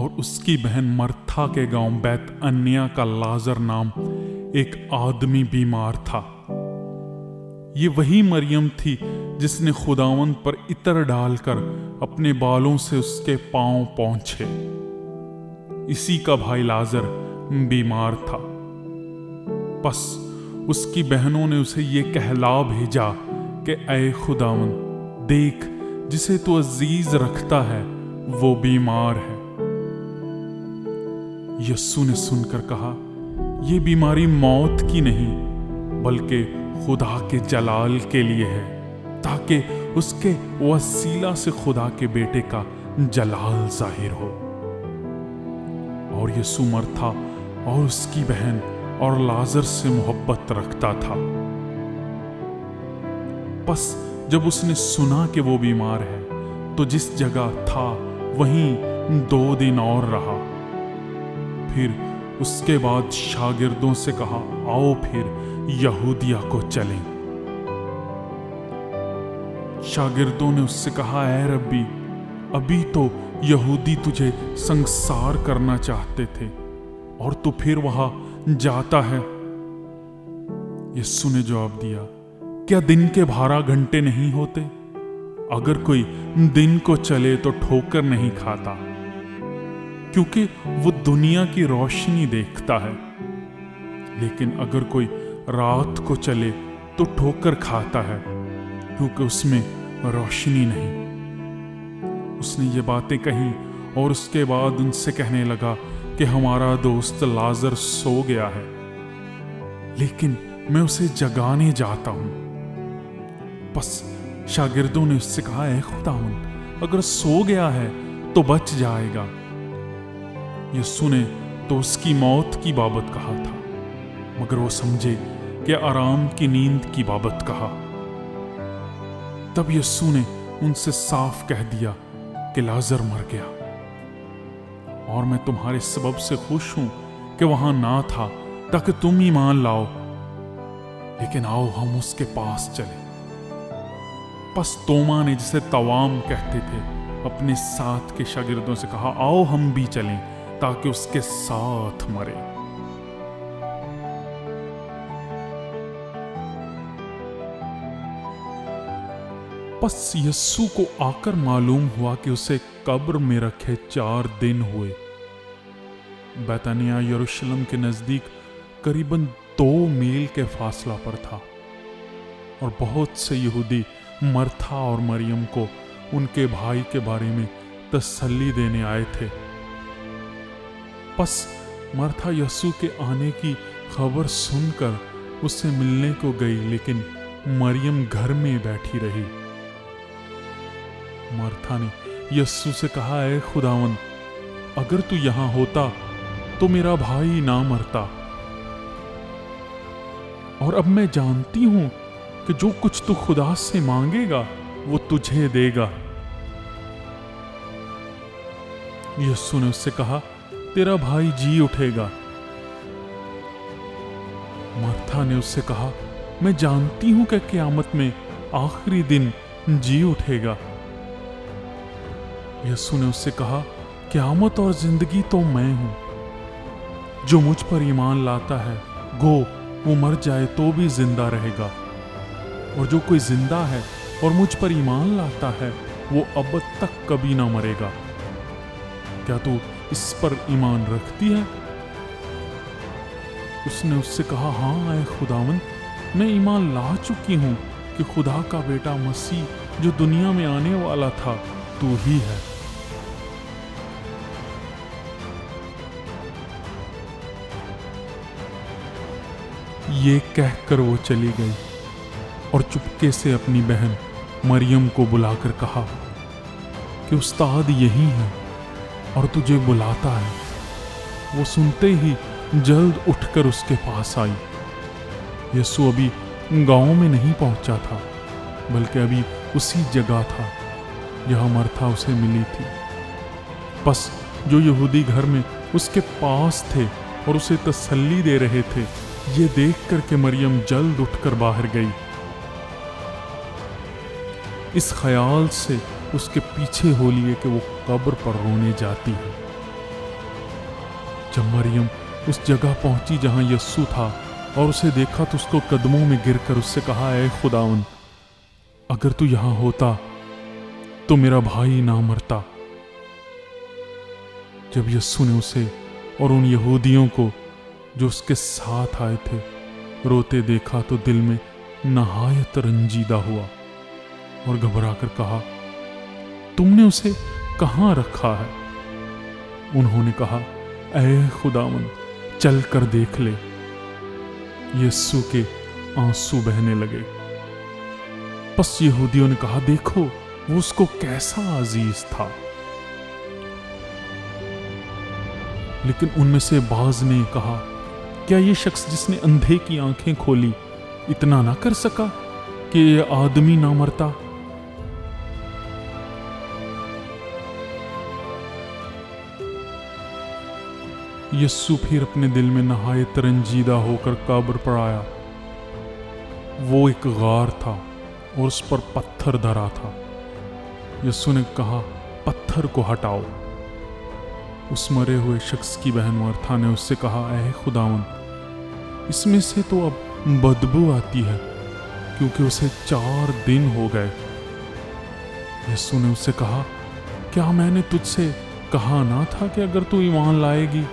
और उसकी बहन मर्था के गांव बैत अन्या का लाजर नाम एक आदमी बीमार था। ये वही मरियम थी जिसने खुदावंद पर इत्र डालकर अपने बालों से उसके पांव पोंछे। इसी का भाई लाजर बीमार था। बस उसकी बहनों ने उसे ये कहला भेजा कि ऐ खुदावंद, देख, जिसे तू अजीज रखता है वो बीमार है। यस्सु ने सुनकर कहा, ये बीमारी मौत की नहीं बल्कि खुदा के जलाल के लिए है, ताकि उसके वसीला से खुदा के बेटे का जलाल जाहिर हो। और यीशु मरथा और उसकी बहन और लाजर से मोहब्बत रखता था। बस जब उसने सुना कि वो बीमार है तो जिस जगह था वहीं 2 दिन और रहा। फिर उसके बाद शागिर्दों से कहा, आओ फिर यहूदिया को चलें। शागिर्दों ने उससे कहा, ऐ रब्बी, अभी तो यहूदी तुझे संसार करना चाहते थे और तू फिर वहां जाता है। यीशु ने जवाब दिया, क्या दिन के 12 घंटे नहीं होते? अगर कोई दिन को चले तो ठोकर नहीं खाता, क्योंकि वो दुनिया की रोशनी देखता है। लेकिन अगर कोई रात को चले तो ठोकर खाता है, क्योंकि उसमें रोशनी नहीं। उसने ये बातें कही और उसके बाद उनसे कहने लगा कि हमारा दोस्त लाजर सो गया है, लेकिन मैं उसे जगाने जाता हूं। बस शागिर्दों ने उससे कहा, ऐ खुदावंद, अगर सो गया है तो बच जाएगा। यीशु ने तो उसकी मौत की बाबत कहा था, मगर वो समझे कि आराम की नींद की बाबत कहा। तब यीशु ने उनसे साफ कह दिया कि लाजर मर गया, और मैं तुम्हारे सबब से खुश हूं कि वहां ना था, ताकि तुम ईमान लाओ। लेकिन आओ हम उसके पास चले। बस तोमा ने, जिसे तवाम कहते थे, अपने साथ के शागिर्दों से कहा, आओ हम भी चलें ताकि उसके साथ मरे। बस यस्सु को आकर मालूम हुआ कि उसे कब्र में रखे 4 दिन हुए। बैतनिया यरूशलेम के नजदीक करीबन 2 मील के फासला पर था, और बहुत से यहूदी मरथा और मरियम को उनके भाई के बारे में तसल्ली देने आए थे। बस मरथा यस्सु के आने की खबर सुनकर उससे मिलने को गई, लेकिन मरियम घर में बैठी रही। मरथा ने यस्सु से कहा, ऐ खुदावंद, अगर तू यहां होता तो मेरा भाई ना मरता। और अब मैं जानती हूं कि जो कुछ तू खुदा से मांगेगा वो तुझे देगा। यीशु ने उससे कहा, तेरा भाई जी उठेगा। मरथा ने उससे कहा, मैं जानती हूं कि क़यामत में आखिरी दिन जी उठेगा। यीशु ने उससे कहा, क़यामत और जिंदगी तो मैं हूं। जो मुझ पर ईमान लाता है, गो वो मर जाए तो भी जिंदा रहेगा, और जो कोई जिंदा है और मुझ पर ईमान लाता है वो अब तक कभी ना मरेगा। क्या तू इस पर ईमान रखती है? उसने उससे कहा, हाँ ऐ खुदावंद, मैं ईमान ला चुकी हूं कि खुदा का बेटा मसीह जो दुनिया में आने वाला था तू ही है। ये कहकर वो चली गई और चुपके से अपनी बहन मरियम को बुलाकर कहा कि उस्ताद यही है और तुझे बुलाता है। वो सुनते ही जल्द उठकर उसके पास आई। यीशु अभी गांव में नहीं पहुंचा था, बल्कि अभी उसी जगह था जहां मरथा उसे मिली थी। बस जो यहूदी घर में उसके पास थे और उसे तसल्ली दे रहे थे, ये देख कर के मरियम जल्द उठकर बाहर गई। इस ख्याल से उसके पीछे हो लिए कि वो कब्र पर रोने जाती है। जब मरियम उस जगह पहुंची जहां यस्सु था और उसे देखा तो उसको कदमों में गिरकर उससे कहा, ऐ खुदावन, अगर तू यहां होता तो मेरा भाई ना मरता। जब यस्सु ने उसे और उन यहूदियों को जो उसके साथ आए थे रोते देखा तो दिल में नहायत रंजीदा हुआ और घबरा कर कहा, तुमने उसे कहां रखा है? उन्होंने कहा, ऐ खुदावन, चल कर देख ले। यस्सु के आंसू बहने लगे। बस यहूदियों ने कहा, देखो वो उसको कैसा अजीज था। लेकिन उनमें से बाज ने कहा, क्या ये शख्स जिसने अंधे की आंखें खोली इतना ना कर सका कि ये आदमी ना मरता? यस्सु फिर अपने दिल में नहायत रंजीदा होकर कब्र पर आया। वो एक गार था और उस पर पत्थर धरा था। यस्सु ने कहा, पत्थर को हटाओ। उस मरे हुए शख्स की बहन मार्था ने उससे कहा, ऐ खुदावन, इसमें से तो अब बदबू आती है क्योंकि उसे 4 दिन हो गए। यस्सु ने उससे कहा, क्या मैंने तुझसे कहा ना था कि अगर तू ईमान लाएगी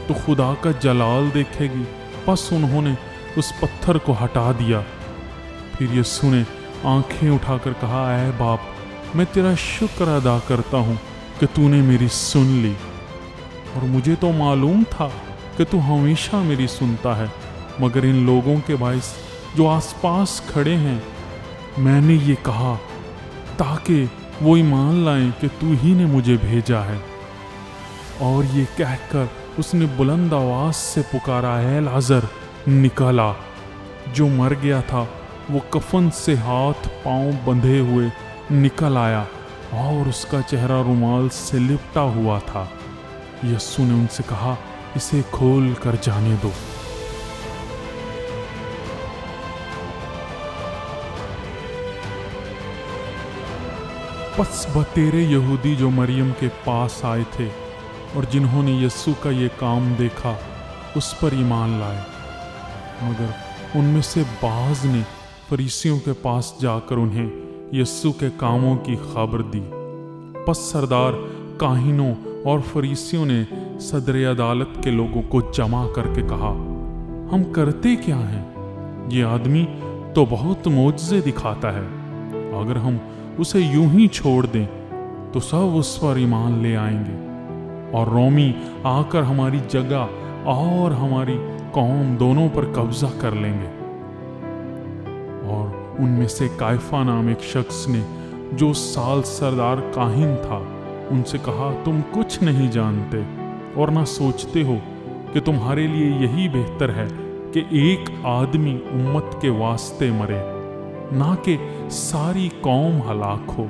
तो खुदा का जलाल देखेगी? बस उन्होंने उस पत्थर को हटा दिया। फिर यस्सु ने आंखें उठाकर कहा, ऐ बाप, मैं तेरा शुक्र अदा करता हूं कि तूने मेरी सुन ली, और मुझे तो मालूम था कि तू हमेशा मेरी सुनता है, मगर इन लोगों के बाइस जो आसपास खड़े हैं मैंने ये कहा ताकि वो ईमान लाएं कि तू ही ने मुझे भेजा है। और ये कहकर उसने बुलंद आवाज से पुकारा, है लाजर, निकल आ। जो मर गया था वो कफन से हाथ पांव बंधे हुए निकल आया और उसका चेहरा रुमाल से लिपटा हुआ था। यस्सु ने उनसे कहा, इसे खोल कर जाने दो। बस बतेरे यहूदी जो मरियम के पास आए थे और जिन्होंने यस्सु का ये काम देखा उस पर ईमान लाए, मगर उनमें से बाज ने फरीसियों के पास जाकर उन्हें यस्सु के कामों की खबर दी। बस सरदार काहिनों और फरीसियों ने सदर अदालत के लोगों को जमा करके कहा, हम करते क्या हैं? ये आदमी तो बहुत मोजज़े दिखाता है। अगर हम उसे यूं ही छोड़ दें तो सब उस पर ईमान ले आएंगे, और रोमी आकर हमारी जगह और हमारी कौम दोनों पर कब्जा कर लेंगे। और उनमें से कायफा नाम एक शख्स ने, जो साल सरदार काहिन था, उनसे कहा, तुम कुछ नहीं जानते और ना सोचते हो कि तुम्हारे लिए यही बेहतर है कि एक आदमी उम्मत के वास्ते मरे, ना कि सारी कौम हलाक हो।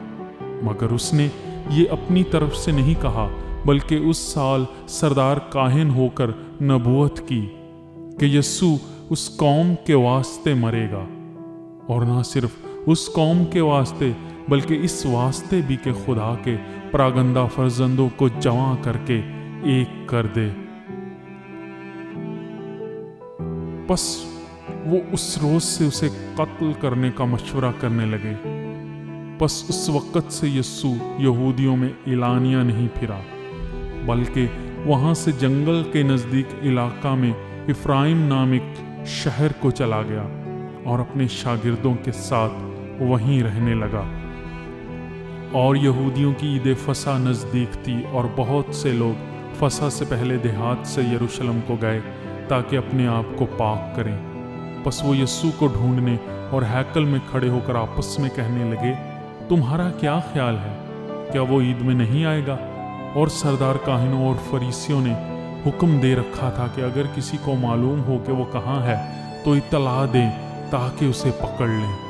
मगर उसने ये अपनी तरफ से नहीं कहा, बल्कि उस साल सरदार काहिन होकर नबूवत की कि यस्सु उस कौम के वास्ते मरेगा, और ना सिर्फ उस कौम के वास्ते बल्कि इस वास्ते भी कि खुदा के परागंदा फर्जंदों को जमा करके एक कर दे। बस वो उस रोज से उसे कत्ल करने का मशवरा करने लगे। बस उस वक़्त से यस्सु यहूदियों में इलानिया नहीं फिरा, बल्कि वहाँ से जंगल के नज़दीक इलाका में इफ्राइम नामिक शहर को चला गया और अपने शागिर्दों के साथ वहीं रहने लगा। और यहूदियों की ईद फसा नज़दीक थी और बहुत से लोग फसा से पहले देहात से यरूशलेम को गए ताकि अपने आप को पाक करें। बस वो यस्सु को ढूंढने और हैकल में खड़े होकर आपस में कहने लगे, तुम्हारा क्या ख्याल है, क्या वो ईद में नहीं आएगा? और सरदार काहिनों और फरीसियों ने हुक्म दे रखा था कि अगर किसी को मालूम हो कि वो कहाँ है तो इत्तला दें ताकि उसे पकड़ लें।